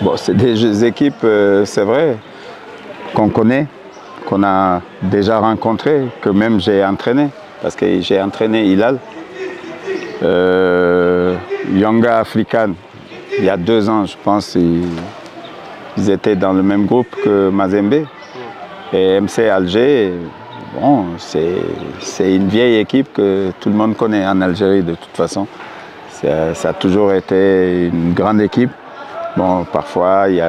Bon, c'est des équipes, c'est vrai, qu'on connaît, qu'on a déjà rencontrées, que même j'ai entraîné, parce que j'ai entraîné Hilal. Yanga African, il y a 2 ans, je pense, ils étaient dans le même groupe que Mazembe. Et MC Alger, bon, c'est une vieille équipe que tout le monde connaît en Algérie de toute façon. Ça a toujours été une grande équipe. Bon, parfois, il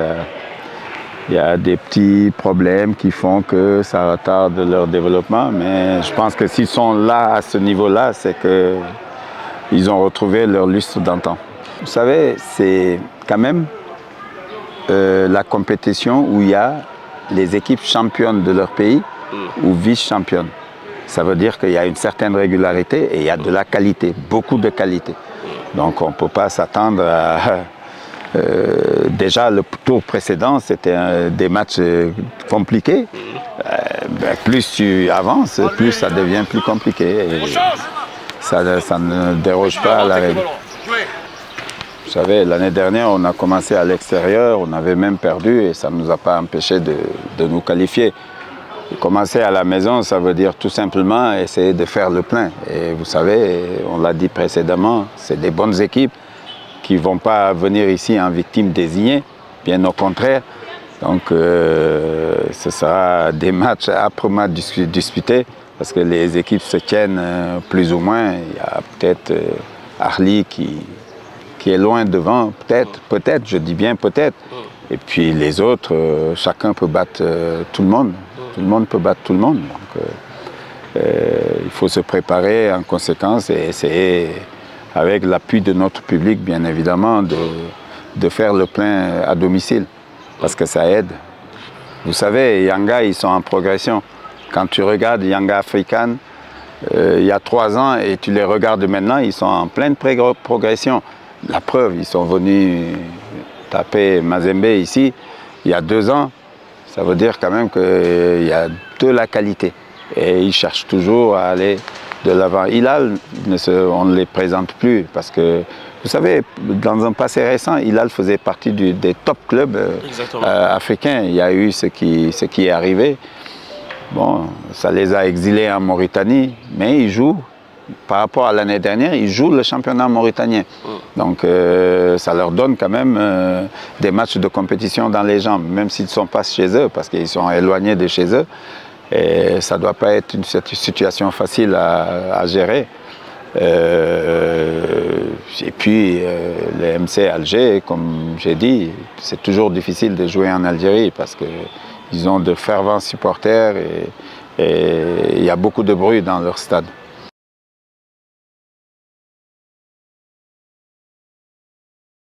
y a des petits problèmes qui font que ça retarde leur développement, mais je pense que s'ils sont là, à ce niveau-là, c'est qu'ils ont retrouvé leur lustre d'antan. Vous savez, c'est quand même la compétition où il y a les équipes championnes de leur pays ou vice-championnes. Ça veut dire qu'il y a une certaine régularité et il y a de la qualité, beaucoup de qualité. Donc on ne peut pas s'attendre à... déjà le tour précédent, c'était des matchs compliqués. Plus tu avances, plus ça devient plus compliqué. Et ça ne déroge pas à la règle. Vous savez, l'année dernière, on a commencé à l'extérieur, on avait même perdu et ça ne nous a pas empêché de nous qualifier. Commencer à la maison, ça veut dire tout simplement essayer de faire le plein. Et vous savez, on l'a dit précédemment, c'est des bonnes équipes qui ne vont pas venir ici en victime désignée, bien au contraire. Donc ce sera des matchs âprement disputés parce que les équipes se tiennent plus ou moins. Il y a peut-être Arli qui est loin devant, peut-être, je dis bien peut-être. Et puis les autres, chacun peut battre tout le monde. Tout le monde peut battre tout le monde. Donc il faut se préparer en conséquence et essayer, avec l'appui de notre public, bien évidemment, de faire le plein à domicile, parce que ça aide. Vous savez, Yanga, ils sont en progression. Quand tu regardes Yanga African, il y a 3 ans, et tu les regardes maintenant, ils sont en pleine progression. La preuve, ils sont venus taper Mazembe ici, il y a 2 ans. Ça veut dire quand même qu'il y a de la qualité. Et ils cherchent toujours à aller de l'avant. Hilal, on ne les présente plus parce que, vous savez, dans un passé récent, Hilal faisait partie des top clubs africains. Il y a eu ce qui est arrivé. Bon, ça les a exilés en Mauritanie, mais ils jouent. Par rapport à l'année dernière, ils jouent le championnat mauritanien. Donc ça leur donne quand même des matchs de compétition dans les jambes, même s'ils ne sont pas chez eux, parce qu'ils sont éloignés de chez eux. Et ça ne doit pas être une situation facile à gérer. Et puis, le MC Alger, comme j'ai dit, c'est toujours difficile de jouer en Algérie parce qu'ils ont de fervents supporters et il y a beaucoup de bruit dans leur stade.